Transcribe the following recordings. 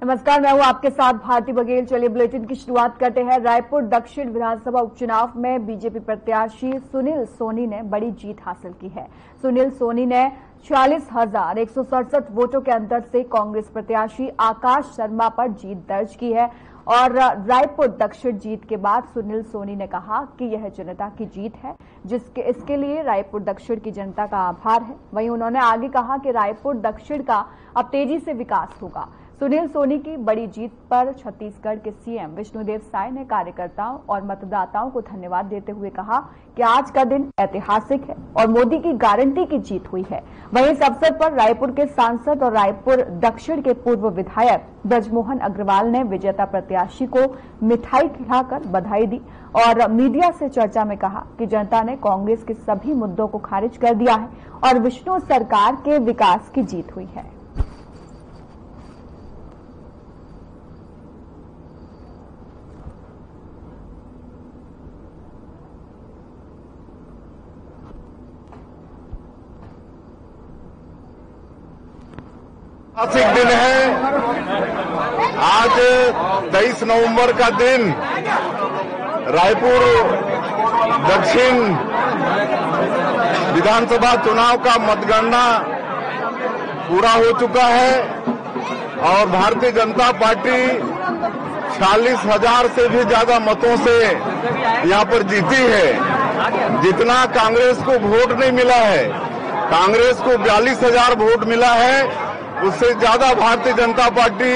नमस्कार, मैं हूं आपके साथ भारती बघेल। चलिए बुलेटिन की शुरुआत करते हैं। रायपुर दक्षिण विधानसभा उपचुनाव में बीजेपी प्रत्याशी सुनील सोनी ने बड़ी जीत हासिल की है। सुनील सोनी ने 46,167 वोटों के अंतर से कांग्रेस प्रत्याशी आकाश शर्मा पर जीत दर्ज की है और रायपुर दक्षिण जीत के बाद सुनील सोनी ने कहा कि यह जनता की जीत है, इसके लिए रायपुर दक्षिण की जनता का आभार है। वहीं उन्होंने आगे कहा कि रायपुर दक्षिण का अब तेजी से विकास होगा। सुनील सोनी की बड़ी जीत पर छत्तीसगढ़ के सीएम विष्णुदेव साय ने कार्यकर्ताओं और मतदाताओं को धन्यवाद देते हुए कहा कि आज का दिन ऐतिहासिक है और मोदी की गारंटी की जीत हुई है। वहीं इस अवसर पर रायपुर के सांसद और रायपुर दक्षिण के पूर्व विधायक ब्रजमोहन अग्रवाल ने विजेता प्रत्याशी को मिठाई खिलाकर बधाई दी और मीडिया से चर्चा में कहा कि जनता ने कांग्रेस के सभी मुद्दों को खारिज कर दिया है और विष्णु सरकार के विकास की जीत हुई है। ऐतिहासिक दिन है। आज 23 नवंबर का दिन रायपुर दक्षिण विधानसभा चुनाव का मतगणना पूरा हो चुका है और भारतीय जनता पार्टी 46,000 से भी ज्यादा मतों से यहां पर जीती है। जितना कांग्रेस को वोट नहीं मिला है, कांग्रेस को 42,000 वोट मिला है, उससे ज्यादा भारतीय जनता पार्टी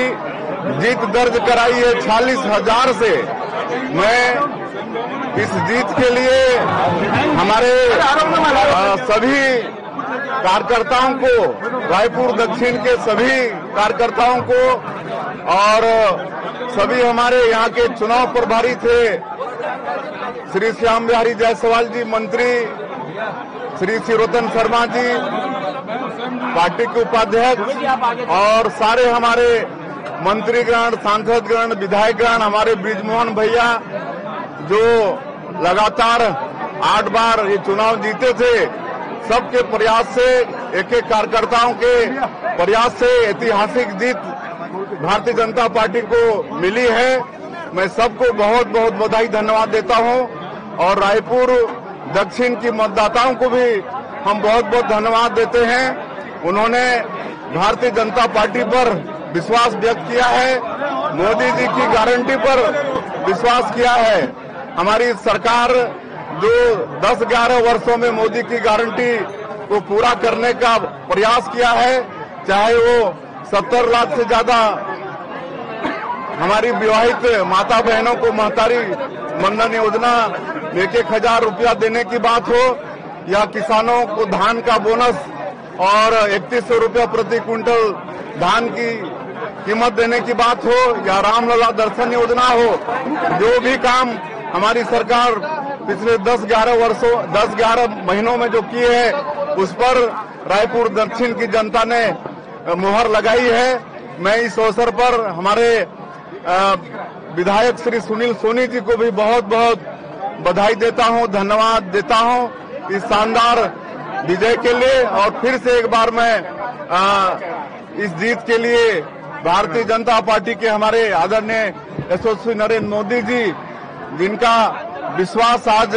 जीत दर्ज कराई है 46,000 से। मैं इस जीत के लिए हमारे सभी कार्यकर्ताओं को, रायपुर दक्षिण के सभी कार्यकर्ताओं को और सभी हमारे यहाँ के चुनाव प्रभारी थे, श्री श्याम बिहारी जायसवाल जी, मंत्री श्री शिवरतन शर्मा जी, पार्टी के उपाध्यक्ष और सारे हमारे मंत्रीगण, सांसदगण, विधायकगण, हमारे ब्रिजमोहन भैया जो लगातार 8 बार ये चुनाव जीते थे, सबके प्रयास से, एक एक कार्यकर्ताओं के प्रयास से ऐतिहासिक जीत भारतीय जनता पार्टी को मिली है। मैं सबको बहुत बहुत बधाई, धन्यवाद देता हूं और रायपुर दक्षिण की मतदाताओं को भी हम बहुत बहुत धन्यवाद देते हैं। उन्होंने भारतीय जनता पार्टी पर विश्वास व्यक्त किया है, मोदी जी की गारंटी पर विश्वास किया है। हमारी सरकार जो 10-11 वर्षों में मोदी की गारंटी को पूरा करने का प्रयास किया है, चाहे वो 70 लाख से ज्यादा हमारी विवाहित माता बहनों को महतारी मनधन योजना 1,000 रुपया देने की बात हो, या किसानों को धान का बोनस और 3100 रुपया प्रति क्विंटल धान की कीमत देने की बात हो, या रामलला दर्शन योजना हो, जो भी काम हमारी सरकार पिछले 10-11 महीनों में जो किए है, उस पर रायपुर दक्षिण की जनता ने मुहर लगाई है। मैं इस अवसर पर हमारे विधायक श्री सुनील सोनी जी को भी बहुत बहुत बधाई देता हूं, धन्यवाद देता हूं इस शानदार विजय के लिए। और फिर से एक बार मैं इस जीत के लिए भारतीय जनता पार्टी के हमारे आदरणीय यशस्वी नरेंद्र मोदी जी, जिनका विश्वास आज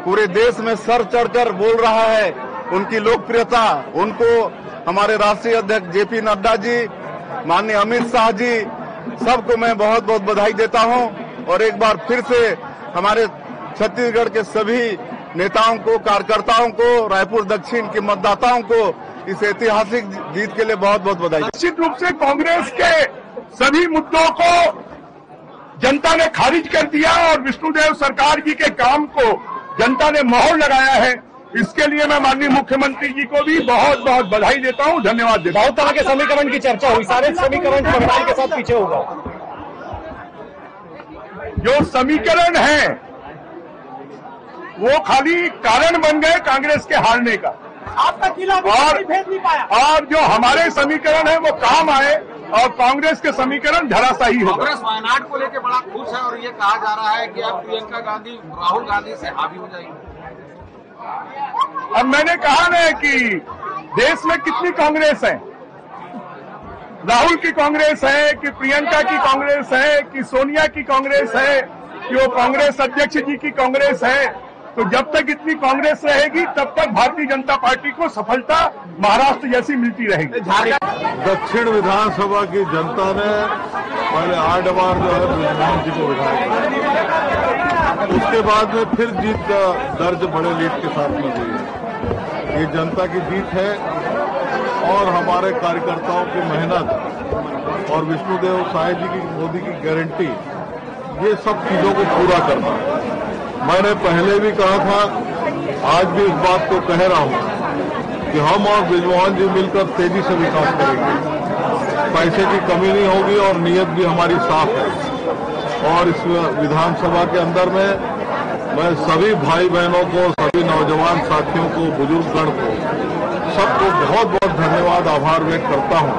पूरे देश में सर चढ़कर बोल रहा है, उनकी लोकप्रियता, उनको हमारे राष्ट्रीय अध्यक्ष जेपी नड्डा जी, माननीय अमित शाह जी, सबको मैं बहुत बहुत बधाई देता हूं और एक बार फिर से हमारे छत्तीसगढ़ के सभी नेताओं को, कार्यकर्ताओं को, रायपुर दक्षिण के मतदाताओं को इस ऐतिहासिक जीत के लिए बहुत बहुत बधाई। निश्चित रूप से कांग्रेस के सभी मुद्दों को जनता ने खारिज कर दिया और विष्णुदेव सरकार जी के काम को जनता ने मोहर लगाया है। इसके लिए मैं माननीय मुख्यमंत्री जी को भी बहुत बहुत बधाई देता हूं, धन्यवाद देता हूं। बहुत तरह के समीकरण की चर्चा हुई, सारे समीकरण संविधान के साथ पीछे होगा। जो समीकरण है वो खाली कारण बन गए कांग्रेस के हारने का, आपका किला भेज नहीं पाया। और जो हमारे समीकरण है वो काम आए और कांग्रेस के समीकरण धराशायी हो। कांग्रेस वायनाड को लेकर बड़ा खुश है और ये कहा जा रहा है कि अब प्रियंका गांधी राहुल गांधी से हावी हो जाएगी। अब मैंने कहा ना कि देश में कितनी कांग्रेस है, राहुल की कांग्रेस है कि प्रियंका की कांग्रेस है कि सोनिया की कांग्रेस है कि वो कांग्रेस अध्यक्ष जी की कांग्रेस है, तो जब तक इतनी कांग्रेस रहेगी तब तक भारतीय जनता पार्टी को सफलता महाराष्ट्र जैसी मिलती रहेगी। दक्षिण विधानसभा की जनता ने पहले 8 बार जो है ब्रजमोहन जी को विधायक, उसके बाद में फिर जीत का दर्ज बड़े लीड के साथ में हुई है। ये जनता की जीत है और हमारे कार्यकर्ताओं की मेहनत और विष्णुदेव साय जी की मोदी की गारंटी, ये सब चीजों को पूरा करना। मैंने पहले भी कहा था, आज भी इस बात को कह रहा हूं कि हम और ब्रजमोहन जी मिलकर तेजी से विकास करेंगे। पैसे की कमी नहीं होगी और नीयत भी हमारी साफ है। और इस विधानसभा के अंदर में मैं सभी भाई बहनों को, सभी नौजवान साथियों को, बुजुर्गगण को, सबको बहुत बहुत धन्यवाद, आभार व्यक्त करता हूं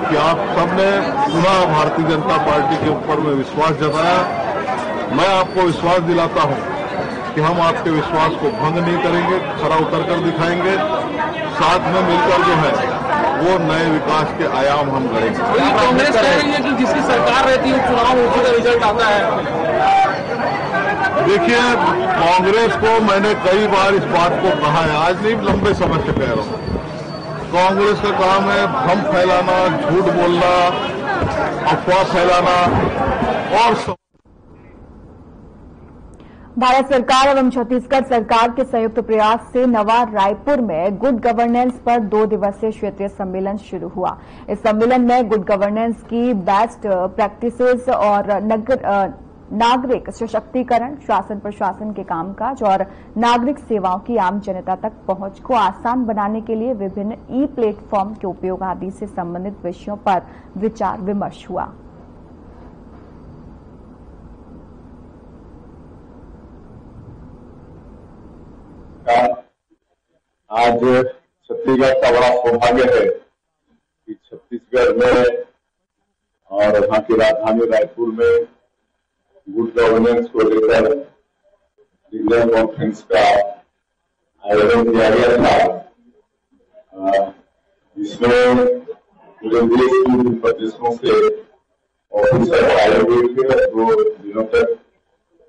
कि आप सबने पुनः भारतीय जनता पार्टी के ऊपर में विश्वास जताया। मैं आपको विश्वास दिलाता हूं कि हम आपके विश्वास को भंग नहीं करेंगे, खरा उतर कर दिखाएंगे। साथ में मिलकर जो है वो नए विकास के आयाम हम गढ़ेंगे। कांग्रेस कह रही है कि जिसकी सरकार रहती है चुनाव उसी का रिजल्ट आता है। देखिए, कांग्रेस को मैंने कई बार इस बात को कहा है, आज नहीं लंबे समय से कह रहा हूं। कांग्रेस का काम है भ्रम फैलाना, झूठ बोलना, अफवाह फैलाना और भारत सरकार एवं छत्तीसगढ़ सरकार के संयुक्त प्रयास से नवा रायपुर में गुड गवर्नेंस पर 2 दिवसीय क्षेत्रीय सम्मेलन शुरू हुआ। इस सम्मेलन में गुड गवर्नेंस की बेस्ट प्रैक्टिसेस और नागरिक सशक्तिकरण, शासन प्रशासन के कामकाज और नागरिक सेवाओं की आम जनता तक पहुंच को आसान बनाने के लिए विभिन्न प्लेटफॉर्म के उपयोग आदि से संबंधित विषयों पर विचार विमर्श हुआ। आज छत्तीसगढ़ का बड़ा सौभाग्य है कि छत्तीसगढ़ में और वहां की राजधानी रायपुर में गुड गवर्नेंस को लेकर रीजनल कॉन्फ्रेंस का आयोजन किया गया था, जिसमें पूरे देश की विभिन्न प्रदेशों से ऑफिसर आए हुए थे। 2 दिनों तक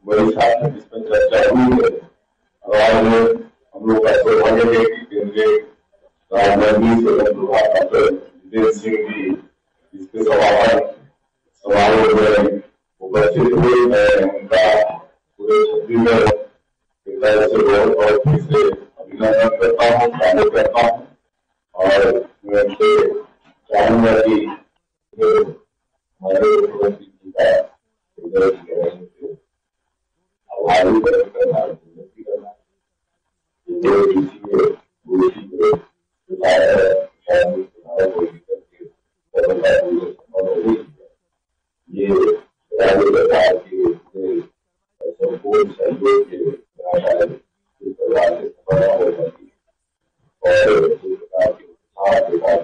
बड़ी सार्थक इसमें चर्चा हुई है और आज हम लोग का सौभाग्य है कि केंद्रीय राज्यमंत्री डॉक्टर जितेंद्र सिंह जी इसके समारोह में उपस्थित हुए। मैं उनका पूरे छत्तीसगढ़ के तरफ से बहुत बहुत फिर से अभिनंदन करता हूँ, स्वागत करता हूँ और मैं उनसे चाहूंगा कि हमारे मुख्यमंत्री जी का आभारी व्यक्त करना, विनती करना, ये राज्य सरकार के संपूर्ण सहयोग के परिवार से सफलता हो जाती है और जिस प्रकार के उत्साह के साथ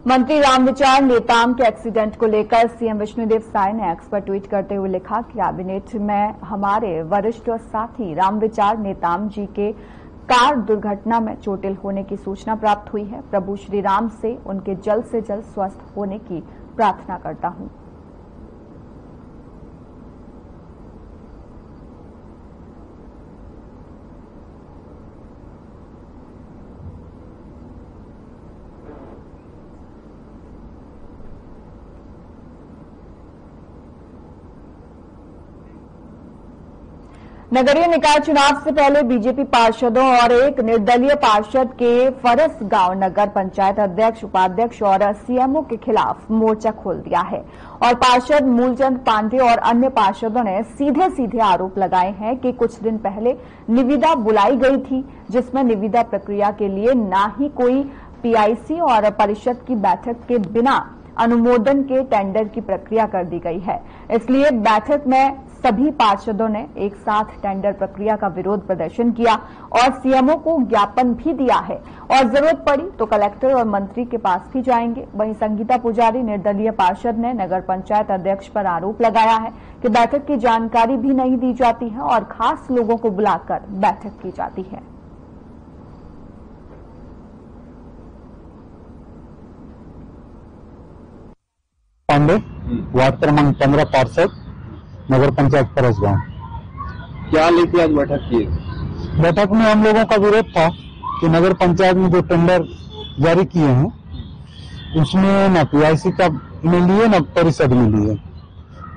मंत्री रामविचार नेताम के एक्सीडेंट को लेकर सीएम विष्णुदेव साय ने एक्स पर ट्वीट करते हुए लिखा कि कैबिनेट में हमारे वरिष्ठ साथी रामविचार नेताम जी के कार दुर्घटना में चोटिल होने की सूचना प्राप्त हुई है। प्रभु श्री राम से उनके जल्द से जल्द स्वस्थ होने की प्रार्थना करता हूं। नगरीय निकाय चुनाव से पहले बीजेपी पार्षदों और एक निर्दलीय पार्षद के फरस गांव नगर पंचायत अध्यक्ष, उपाध्यक्ष और सीएमओ के खिलाफ मोर्चा खोल दिया है और पार्षद मूलचंद पांडे और अन्य पार्षदों ने सीधे सीधे आरोप लगाए हैं कि कुछ दिन पहले निविदा बुलाई गई थी, जिसमें निविदा प्रक्रिया के लिए न ही कोई पीआईसी और परिषद की बैठक के बिना अनुमोदन के टेंडर की प्रक्रिया कर दी गई है। इसलिए बैठक में सभी पार्षदों ने एक साथ टेंडर प्रक्रिया का विरोध प्रदर्शन किया और सीएमओ को ज्ञापन भी दिया है और जरूरत पड़ी तो कलेक्टर और मंत्री के पास भी जाएंगे। वहीं संगीता पुजारी निर्दलीय पार्षद ने नगर पंचायत अध्यक्ष पर आरोप लगाया है कि बैठक की जानकारी भी नहीं दी जाती है और खास लोगों को बुलाकर बैठक की जाती है। पांडे, वार्ड क्रमांक 15 पार्षद, नगर पंचायत परसगांव। क्या लेके आज बैठक की? बैठक में हम लोगों का विरोध था कि नगर पंचायत में जो टेंडर जारी किए हैं उसमें न पीआईसी का मिली है न परिषद मिली है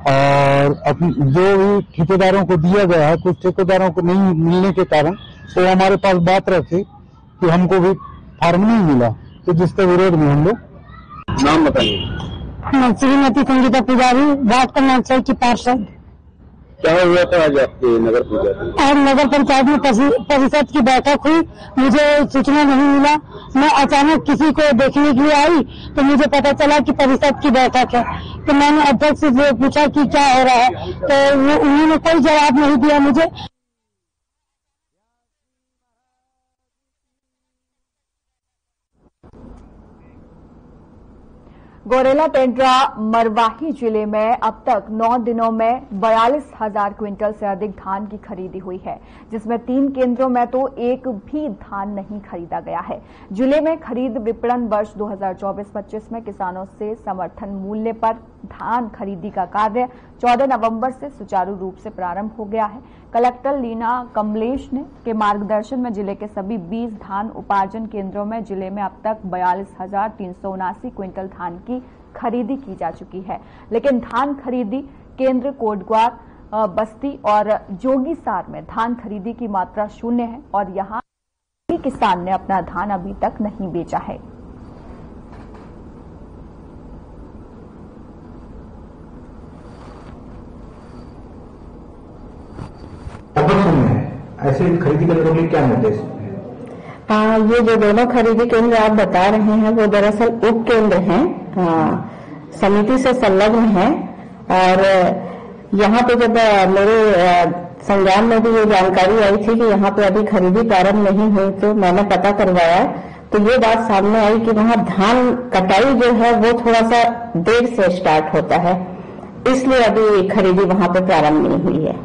और जो भी ठेकेदारों को दिया गया है कुछ ठेकेदारों को नहीं मिलने के कारण तो हमारे पास बात रखे कि हमको भी फार्म नहीं मिला, तो जिसके विरोध में हम लोग। नाम बताइए। श्रीमती संगीता पुजारी, वार्ड क्रमांक 6 की पार्षद। क्या हुआ था आज आपके नगर पंचायत? और नगर पंचायत में परिषद की बैठक हुई, मुझे सूचना नहीं मिला। मैं अचानक किसी को देखने के लिए आई तो मुझे पता चला कि परिषद की बैठक है, तो मैंने अध्यक्ष से पूछा कि क्या हो रहा है, तो उन्होंने कोई जवाब नहीं दिया मुझे। गौरेला टेंड्रा मरवाही जिले में अब तक 9 दिनों में 42,000 क्विंटल से अधिक धान की खरीदी हुई है, जिसमें 3 केंद्रों में तो एक भी धान नहीं खरीदा गया है। जिले में खरीद विपणन वर्ष 2024-25 में किसानों से समर्थन मूल्य पर धान खरीदी का कार्य 14 नवंबर से सुचारू रूप से प्रारंभ हो गया है। कलेक्टर लीना कमलेश ने के मार्गदर्शन में जिले के सभी 20 धान उपार्जन केंद्रों में जिले में अब तक 42,379 क्विंटल धान की खरीदी की जा चुकी है, लेकिन धान खरीदी केंद्र कोटद्वार, बस्ती और जोगीसार में धान खरीदी की मात्रा 0 है और यहां किसान ने अपना धान अभी तक नहीं बेचा है। ऐसे खरीदी करने के लिए क्या निर्देश? ये जो दोनों खरीदी केंद्र आप बता रहे हैं वो दरअसल उप केंद्र हैं, समिति से संलग्न हैं और यहाँ पे जब मेरे संज्ञान में भी ये जानकारी आई थी कि यहाँ पे अभी खरीदी प्रारंभ नहीं हुई, तो मैंने पता करवाया तो ये बात सामने आई कि वहाँ धान कटाई जो है वो थोड़ा सा देर से स्टार्ट होता है, इसलिए अभी खरीदी वहाँ पे प्रारंभ नहीं हुई है।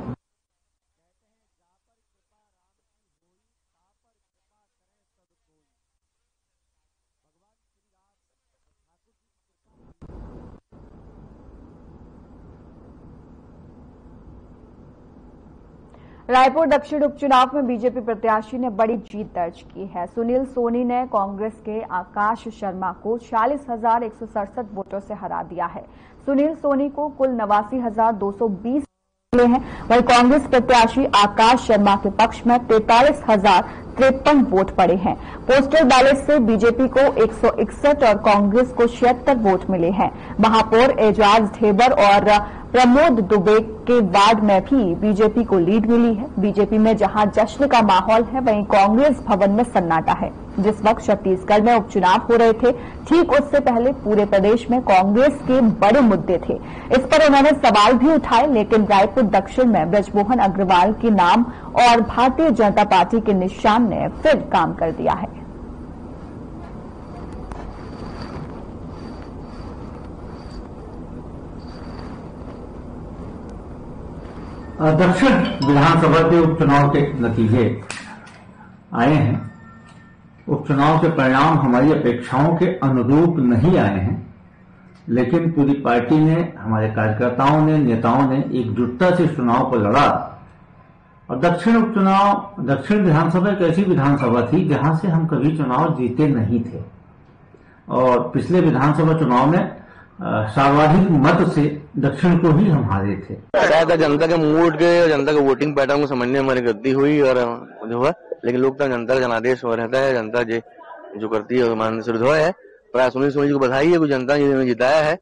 रायपुर दक्षिण उपचुनाव में बीजेपी प्रत्याशी ने बड़ी जीत दर्ज की है। सुनील सोनी ने कांग्रेस के आकाश शर्मा को 40,167 वोटों से हरा दिया है। सुनील सोनी को कुल 89,220 मिले हैं, वहीं कांग्रेस प्रत्याशी आकाश शर्मा के पक्ष में 43,053 वोट पड़े हैं। पोस्टल बैलेट से बीजेपी को 161 और कांग्रेस को 76 वोट मिले हैं। महापौर एजाज ढेबर और प्रमोद दुबे के वार्ड में भी बीजेपी को लीड मिली है। बीजेपी में जहां जश्न का माहौल है, वहीं कांग्रेस भवन में सन्नाटा है। जिस वक्त छत्तीसगढ़ में उपचुनाव हो रहे थे, ठीक उससे पहले पूरे प्रदेश में कांग्रेस के बड़े मुद्दे थे। इस पर उन्होंने सवाल भी उठाए, लेकिन रायपुर दक्षिण में बृजमोहन अग्रवाल के नाम और भारतीय जनता पार्टी के निशान ने फिर काम कर दिया है। दक्षिण विधानसभा के उपचुनाव के नतीजे आए हैं। उपचुनाव के परिणाम हमारी अपेक्षाओं के अनुरूप नहीं आए हैं, लेकिन पूरी पार्टी ने, हमारे कार्यकर्ताओं ने, नेताओं ने एकजुटता से चुनाव को लड़ा और दक्षिण उपचुनाव, दक्षिण विधानसभा एक ऐसी विधानसभा थी जहां से हम कभी चुनाव जीते नहीं थे और पिछले विधानसभा चुनाव में सर्वाधिक मत से दक्षिण को ही हम हारे थे। शायद जनता के मूड के, जनता के वोटिंग पैटर्न को समझने में हमारी गलती हुई और जो है, लेकिन लोकतंत्र जनता का जनादेश हो रहता है। जनता जो करती है मानने से रुझाव है। प्राय सुनील सोनी जी को बधाई है, जनता ने जिताया है।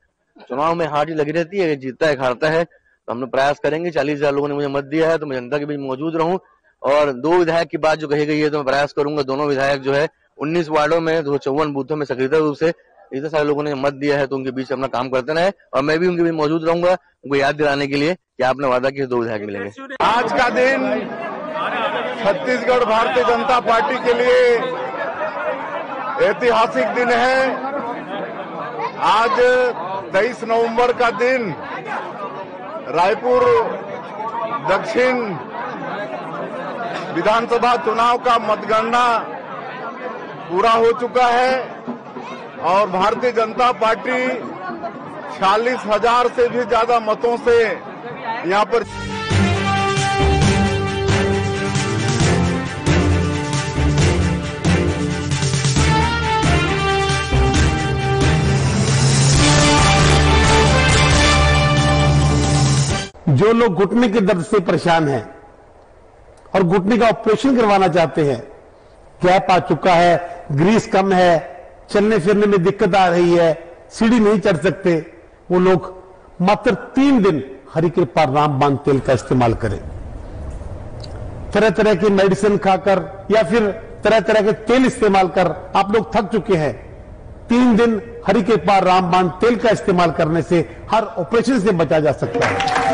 चुनाव में हार लगी रहती है, जीतता है हारता है, तो हम लोग प्रयास करेंगे। 40,000 लोगों ने मुझे मत दिया है तो मैं जनता के बीच मौजूद रहूं। और 2 विधायक की बात जो कही गई है तो मैं प्रयास करूंगा, दोनों विधायक जो है 19 वार्डों में 254 बूथों में सक्रिय रूप से इतने सारे लोगों ने मत दिया है तो उनके बीच अपना काम करते रहे और मैं भी उनके बीच मौजूद रहूंगा, उनको याद दिलाने के लिए कि आपने वादा किया 2 विधायक मिलेंगे। आज का दिन छत्तीसगढ़ भारतीय जनता पार्टी के लिए ऐतिहासिक दिन है। आज 23 नवंबर का दिन रायपुर दक्षिण विधानसभा चुनाव का मतगणना पूरा हो चुका है और भारतीय जनता पार्टी 46,000 से भी ज्यादा मतों से यहां पर जो लोग घुटने के दर्द से परेशान हैं और घुटने का ऑपरेशन करवाना चाहते हैं, गैप आ चुका है, ग्रीस कम है, चलने फिरने में दिक्कत आ रही है, सीढ़ी नहीं चढ़ सकते, वो लोग मात्र 3 दिन हरि कृपा रामबाण तेल का इस्तेमाल करें। तरह तरह की मेडिसिन खाकर या फिर तरह तरह के तेल इस्तेमाल कर आप लोग थक चुके हैं। 3 दिन हरि कृपा रामबाण तेल का इस्तेमाल करने से हर ऑपरेशन से बचा जा सकता है।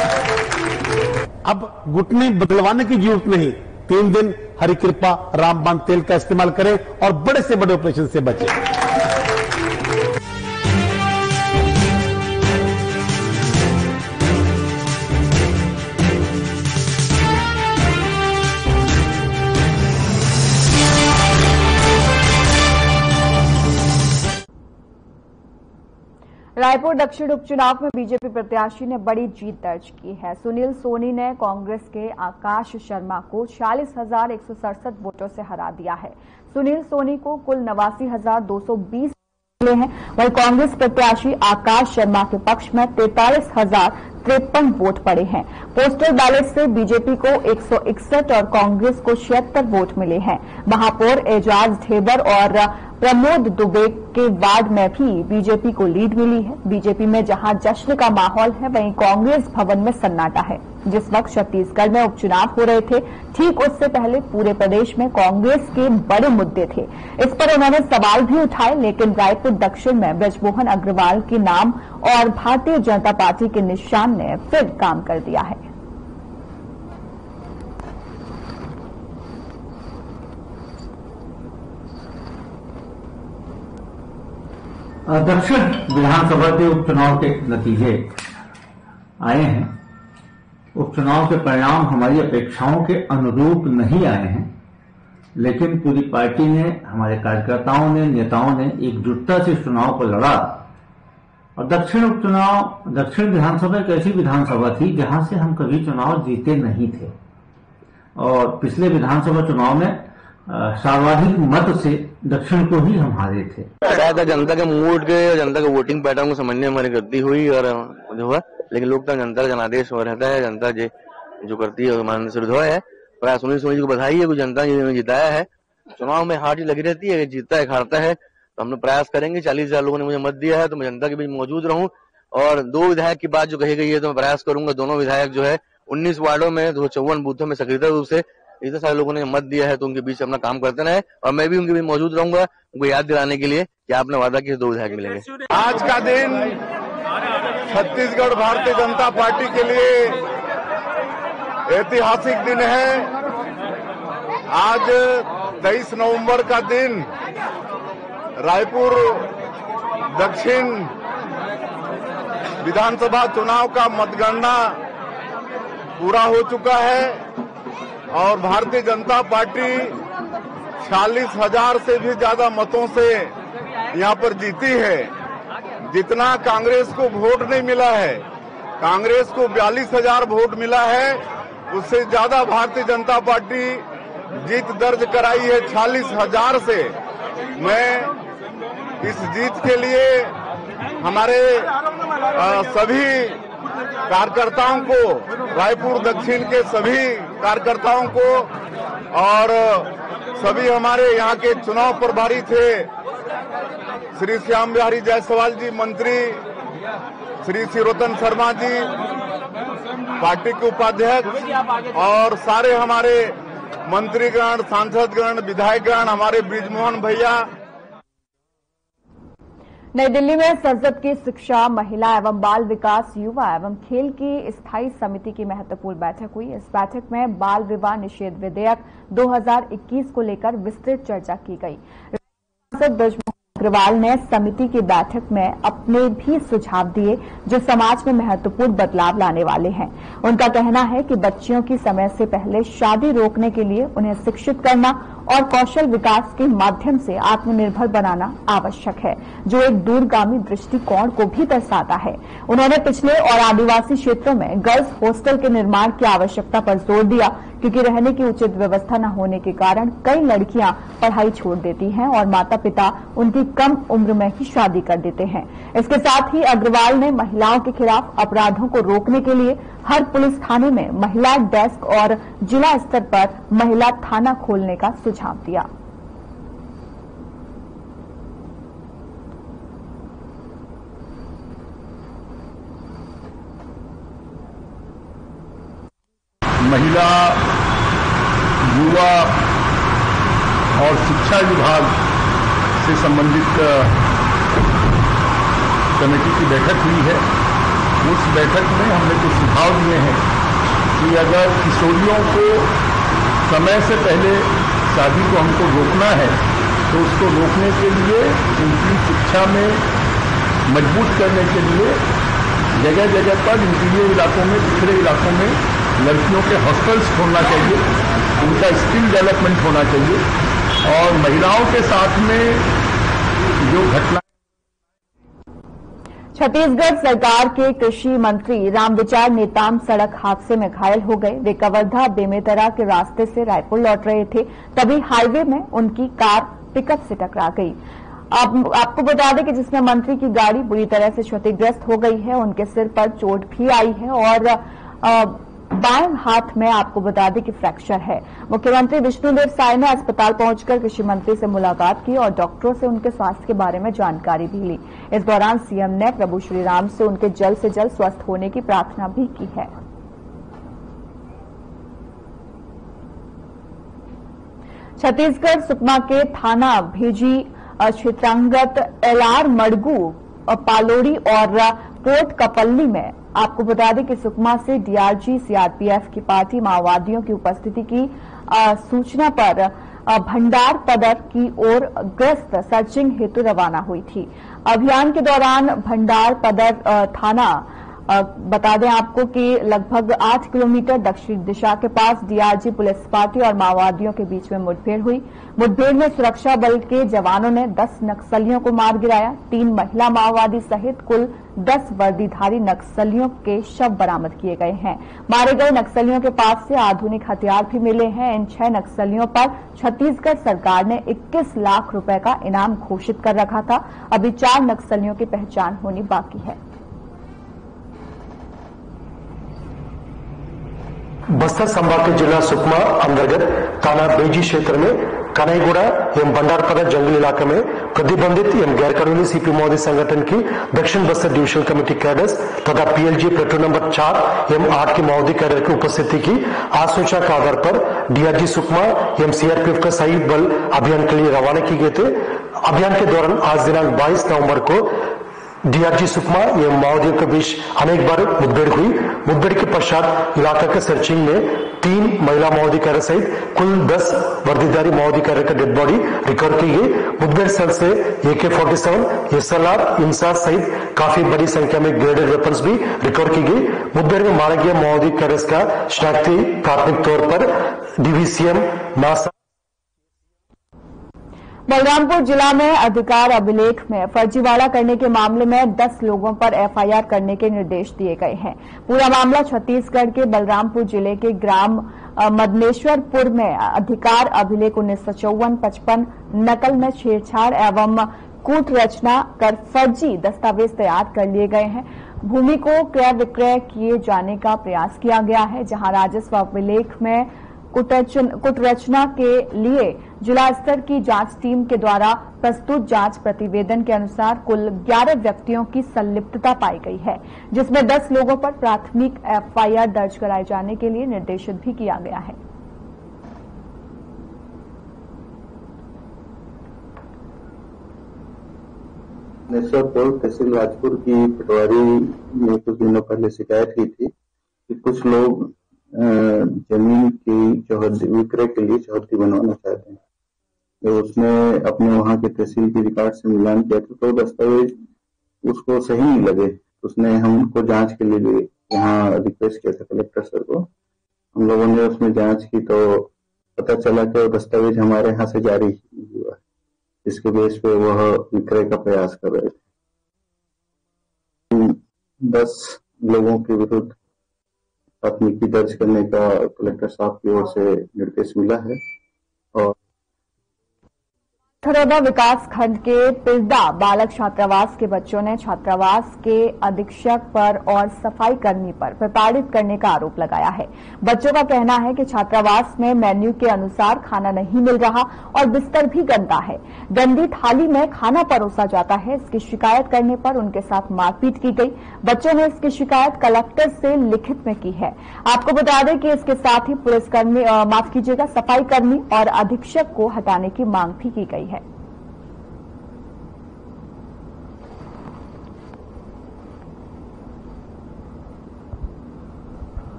अब घुटने बदलवाने की जरूरत नहीं, 3 दिन हरि कृपा रामबाण तेल का इस्तेमाल करें और बड़े से बड़े ऑपरेशन से बचें। रायपुर दक्षिण उपचुनाव में बीजेपी प्रत्याशी ने बड़ी जीत दर्ज की है। सुनील सोनी ने कांग्रेस के आकाश शर्मा को 40,167 वोटों से हरा दिया है। सुनील सोनी को कुल 89,220 मिले हैं, वहीं कांग्रेस प्रत्याशी आकाश शर्मा के पक्ष में 43,053 वोट पड़े हैं। पोस्टल बैलेट से बीजेपी को 161 और कांग्रेस को 76 वोट मिले हैं। महापौर एजाज ढेबर और प्रमोद दुबे के वार्ड में भी बीजेपी को लीड मिली है। बीजेपी में जहां जश्न का माहौल है, वहीं कांग्रेस भवन में सन्नाटा है। जिस वक्त छत्तीसगढ़ में उपचुनाव हो रहे थे, ठीक उससे पहले पूरे प्रदेश में कांग्रेस के बड़े मुद्दे थे। इस पर उन्होंने सवाल भी उठाए, लेकिन रायपुर दक्षिण में बृजमोहन अग्रवाल के नाम और भारतीय जनता पार्टी के निशान ने फिर काम कर दिया है। दक्षिण विधानसभा के उपचुनाव के नतीजे आए हैं। उपचुनाव के परिणाम हमारी अपेक्षाओं के अनुरूप नहीं आए हैं, लेकिन पूरी पार्टी ने, हमारे कार्यकर्ताओं ने, नेताओं ने एकजुटता से इस चुनाव को लड़ा। और दक्षिण उपचुनाव, दक्षिण विधानसभा एक ऐसी विधानसभा थी जहां से हम कभी चुनाव जीते नहीं थे और पिछले विधानसभा चुनाव में सर्वाधिक मत से दक्षिण को ही हम हारे थे। शायद जनता के मूड के, जनता के वोटिंग पैटर्न को समझने में हमारी गलती हुई और जो हुआ, लेकिन लोकतंत्र जनता का जनादेश रहता है। जनता जो करती है माननीय श्री विधायक है, प्राय सुनील सोनी जी को बधाई है, जनता ने जिताया है। चुनाव में हार लगी रहती है, जीतता है हारता है, तो हम लोग प्रयास करेंगे। 40,000 लोगों ने मुझे मत दिया है तो मैं जनता के बीच मौजूद रहूं। और 2 विधायक की बात जो कही गई है तो मैं प्रयास करूंगा दोनों विधायक जो है 19 वार्डों में 254 बूथों में सक्रिय रूप से, इतने सारे लोगों ने मत दिया है तो उनके बीच अपना काम करते रहे और मैं भी उनके बीच मौजूद रहूंगा, उनको याद दिलाने के लिए कि आपने वादा किया 2 विधायक मिलेंगे। आज का दिन छत्तीसगढ़ भारतीय जनता पार्टी के लिए ऐतिहासिक दिन है। आज 23 नवंबर का दिन रायपुर दक्षिण विधानसभा चुनाव का मतगणना पूरा हो चुका है और भारतीय जनता पार्टी 40,000 से भी ज्यादा मतों से यहां पर जीती है। जितना कांग्रेस को वोट नहीं मिला है, कांग्रेस को 42,000 वोट मिला है, उससे ज्यादा भारतीय जनता पार्टी जीत दर्ज कराई है 40,000 से। मैं इस जीत के लिए हमारे सभी कार्यकर्ताओं को, रायपुर दक्षिण के सभी कार्यकर्ताओं को और सभी हमारे यहाँ के चुनाव प्रभारी थे, श्री श्याम बिहारी जायसवाल जी मंत्री, श्री शिवरतन शर्मा जी पार्टी के उपाध्यक्ष और सारे हमारे मंत्रीगण, सांसदगण, विधायकगण, हमारे बृजमोहन भैया। नई दिल्ली में संसद की शिक्षा, महिला एवं बाल विकास, युवा एवं खेल की स्थायी समिति की महत्वपूर्ण बैठक हुई। इस बैठक में बाल विवाह निषेध विधेयक 2021 को लेकर विस्तृत चर्चा की गई। सांसद बृजमोहन अग्रवाल ने समिति की बैठक में अपने भी सुझाव दिए जो समाज में महत्वपूर्ण बदलाव लाने वाले हैं। उनका कहना है कि बच्चियों की समय से पहले शादी रोकने के लिए उन्हें शिक्षित करना और कौशल विकास के माध्यम से आत्मनिर्भर बनाना आवश्यक है, जो एक दूरगामी दृष्टिकोण को भी दर्शाता है। उन्होंने पिछड़े और आदिवासी क्षेत्रों में गर्ल्स हॉस्टल के निर्माण की आवश्यकता पर जोर दिया, क्योंकि रहने की उचित व्यवस्था न होने के कारण कई लड़कियां पढ़ाई छोड़ देती हैं और माता पिता उनकी कम उम्र में ही शादी कर देते हैं। इसके साथ ही अग्रवाल ने महिलाओं के खिलाफ अपराधों को रोकने के लिए हर पुलिस थाने में महिला डेस्क और जिला स्तर पर महिला थाना खोलने का सुझाव दिया। महिला, युवा और शिक्षा विभाग से संबंधित कमेटी की बैठक हुई है। उस बैठक में हमने कुछ सुझाव दिए हैं कि अगर किशोरियों को समय से पहले शादी को हमको रोकना है तो उसको रोकने के लिए उनकी शिक्षा में मजबूत करने के लिए जगह जगह पर इंटीरियर इलाकों में, पिछड़े इलाकों में लड़कियों के हॉस्टल्स खोलना चाहिए, उनका स्किल डेवलपमेंट होना चाहिए और महिलाओं के साथ में जो घटना। छत्तीसगढ़ सरकार के कृषि मंत्री रामविचार नेताम सड़क हादसे में घायल हो गए। वे कवर्धा बेमेतरा के रास्ते से रायपुर लौट रहे थे, तभी हाईवे में उनकी कार पिकअप से टकरा गई। आपको बता दें कि जिसमें मंत्री की गाड़ी बुरी तरह से क्षतिग्रस्त हो गई है। उनके सिर पर चोट भी आई है और बाएं हाथ में आपको बता दें कि फ्रैक्चर है। मुख्यमंत्री विष्णुदेव साय ने अस्पताल पहुंचकर कृषि मंत्री से मुलाकात की और डॉक्टरों से उनके स्वास्थ्य के बारे में जानकारी भी ली। इस दौरान सीएम ने प्रभु श्रीराम से उनके जल्द से जल्द स्वस्थ होने की प्रार्थना भी की है। छत्तीसगढ़ सुकमा के थाना भेजी क्षेत्रांगत एलआर मड़गू, पालोड़ी और पोर्ट कपल्ली में आपको बता दें कि सुकमा से डीआरजी सीआरपीएफ की पार्टी माओवादियों की उपस्थिति की सूचना पर भंडार पदर की ओर गश्त सर्चिंग हेतु रवाना हुई थी। अभियान के दौरान भंडार पदर थाना बता दें आपको कि लगभग 8 किलोमीटर दक्षिण दिशा के पास डीआरजी पुलिस पार्टी और माओवादियों के बीच में मुठभेड़ हुई। मुठभेड़ में सुरक्षा बल के जवानों ने 10 नक्सलियों को मार गिराया। 3 महिला माओवादी सहित कुल 10 वर्दीधारी नक्सलियों के शव बरामद किए गए हैं। मारे गए नक्सलियों के पास से आधुनिक हथियार भी मिले हैं। इन 6 नक्सलियों पर छत्तीसगढ़ सरकार ने 21 लाख रुपए का इनाम घोषित कर रखा था। अभी 4 नक्सलियों की पहचान होनी बाकी है। बस्तर संभाग के जिला सुकमा अंतर्गत थाना बेजी क्षेत्र में कनाईगुड़ा एवं भंडारपदा जंगल इलाके में प्रतिबंधित एवं गैर कानूनी सीपी माओवादी संगठन की दक्षिण बस्तर डिविजनल कमेटी कैडर्स तथा पीएलजी प्लेटून नंबर 4 एवं 8 के माओवादी कैडर की उपस्थिति की आज सूचना के आधार पर डीआरजी सुकमा एवं सीआरपीएफ का संयुक्त बल अभियान के लिए रवाना किए गए थे। अभियान के दौरान आज दिनांक 22 नवंबर को डीआरजी सुकमा एवं माओवादियों के बीच अनेक बार मुठभेड़ हुई। मुठभेड़ के पश्चात इलाका के सर्चिंग में 3 महिला माओवादी कैडर सहित कुल 10 वर्दीधारी माओवादी कैडर का डेड बॉडी रिकवर की गई। मुठभेड़ स्थल से AK-47, SLR, इंसास सहित काफी बड़ी संख्या में ग्रेडेड वेपन्स भी रिकवर की गई। मुठभेड़ में मारे गए माओवादी कैडर्स का शनाख्ती प्राथमिक तौर पर डीवीसीएम नासा। बलरामपुर जिला में अधिकार अभिलेख में फर्जीवाड़ा करने के मामले में 10 लोगों पर एफआईआर करने के निर्देश दिए गए हैं। पूरा मामला छत्तीसगढ़ के बलरामपुर जिले के ग्राम मदनेश्वरपुर में अधिकार अभिलेख 1954-55 नकल में छेड़छाड़ एवं कूट रचना कर फर्जी दस्तावेज तैयार कर लिए गए हैं। भूमि को क्रय विक्रय किए जाने का प्रयास किया गया है, जहां राजस्व अभिलेख में कुटरचना के लिए जिला स्तर की जांच टीम के द्वारा प्रस्तुत जांच प्रतिवेदन के अनुसार कुल 11 व्यक्तियों की संलिप्तता पाई गई है, जिसमें 10 लोगों पर प्राथमिक एफआईआर दर्ज कराए जाने के लिए निर्देशित भी किया गया है। नेश्वरपुर तहसील राजपुर की पटवारी ने कुछ दिनों पहले शिकायत की थी कि कुछ लोग जमीन की चौहद्दी विक्रय के लिए चौहद्दी बनवाना चाहते हैं। तो उसने अपने वहां के तहसील के रिकॉर्ड से मिलान किया था, तो दस्तावेज उसको सही नहीं लगे। उसने हमको जांच के लिए यहाँ रिक्वेस्ट किया था कलेक्टर सर को। हम लोगों ने उसमें जांच की तो पता चला कि वो दस्तावेज हमारे यहाँ से जारी नहीं हुआ, जिसके बेस पे वह विक्रय का प्रयास कर रहे थे। 10 लोगों के विरुद्ध प्राथमिकी दर्ज करने का कलेक्टर साहब की ओर से निर्देश मिला है। और थरोदा विकास खंड के पिरदा बालक छात्रावास के बच्चों ने छात्रावास के अधीक्षक पर और सफाई कर्मी पर प्रताड़ित करने का आरोप लगाया है। बच्चों का कहना है कि छात्रावास में मेन्यू के अनुसार खाना नहीं मिल रहा और बिस्तर भी गंदा है। गंदी थाली में खाना परोसा जाता है। इसकी शिकायत करने पर उनके साथ मारपीट की गई। बच्चों ने इसकी शिकायत कलेक्टर से लिखित में की है। आपको बता दें कि इसके साथ ही पुलिसकर्मी सफाई कर्मी और अधीक्षक को हटाने की मांग भी की गई है।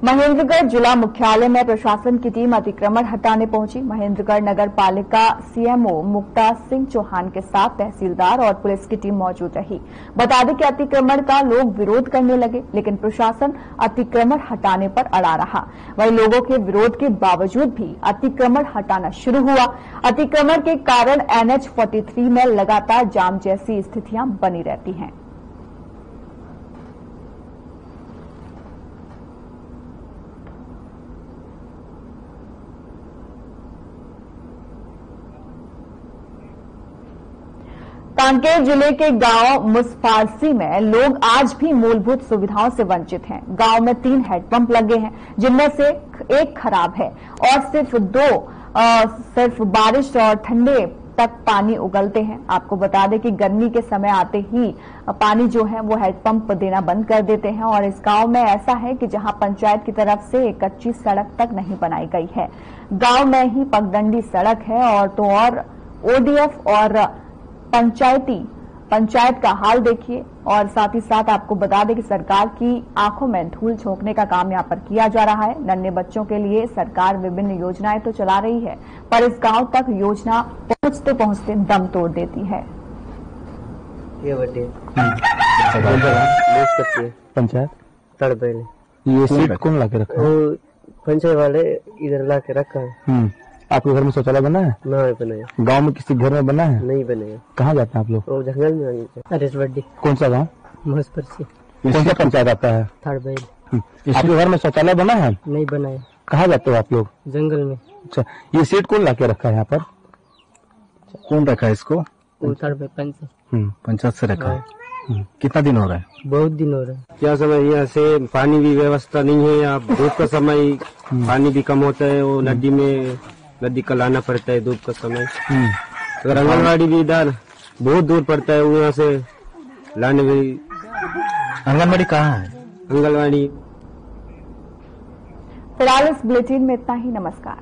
महेंद्रगढ़ जिला मुख्यालय में प्रशासन की टीम अतिक्रमण हटाने पहुंची। महेंद्रगढ़ नगर पालिका सीएमओ मुक्ता सिंह चौहान के साथ तहसीलदार और पुलिस की टीम मौजूद रही। बता दें कि अतिक्रमण का लोग विरोध करने लगे, लेकिन प्रशासन अतिक्रमण हटाने पर अड़ा रहा। वहीं लोगों के विरोध के बावजूद भी अतिक्रमण हटाना शुरू हुआ। अतिक्रमण के कारण NH 43 में लगातार जाम जैसी स्थितियां बनी रहती हैं। कांकेर जिले के गांव मुसफारसी में लोग आज भी मूलभूत सुविधाओं से वंचित हैं। गांव में 3 हैंडपंप लगे हैं, जिनमें से एक खराब है और सिर्फ 2 सिर्फ बारिश और ठंडे तक पानी उगलते हैं। आपको बता दें कि गर्मी के समय आते ही पानी जो है वो हैंडपंप देना बंद कर देते हैं। और इस गांव में ऐसा है कि जहां पंचायत की तरफ से एक कच्ची सड़क तक नहीं बनाई गई है। गांव में ही पगडंडी सड़क है और ODF और पंचायत का हाल देखिए। और साथ ही साथ आपको बता दें कि सरकार की आंखों में धूल झोंकने का काम यहाँ पर किया जा रहा है। नन्हे बच्चों के लिए सरकार विभिन्न योजनाएं तो चला रही है, पर इस गांव तक योजना पहुंचते पहुंचते दम तोड़ देती है। ये पंचायत तड़बेल ये सीट कौन ला के रखा है? पंचायत वाले इधर ला के रखा है। आपके घर में शौचालय बना है? नहीं बनाया। गांव में किसी घर में बना है? नहीं बनाया। कहाँ जाते हैं आप लोग? वो जंगल में। अरेसवड्डी। कौन सा गांव? महसपुर। कौन सा पंचायत आता है? थड़बेल। आपके घर में शौचालय बना है? नहीं बनाया। कहाँ जाते हो आप लोग? जंगल में। अच्छा, ये सीट कौन ला के रखा है यहाँ पर? कौन रखा है इसको? पंचायत से रखा है। कितना दिन हो रहा है? बहुत दिन हो रहा है। क्या समय यहाँ से पानी भी व्यवस्था नहीं है। यहाँ धूप का समय पानी भी कम होता है। वो नदी का लाना पड़ता है धूप का समय। अगर आंगनबाड़ी भी इधर बहुत दूर पड़ता है, यहाँ से लाने भी। आंगनबाड़ी कहाँ है? आंगनबाड़ी। फिलहाल इस बुलेटिन में इतना ही। नमस्कार।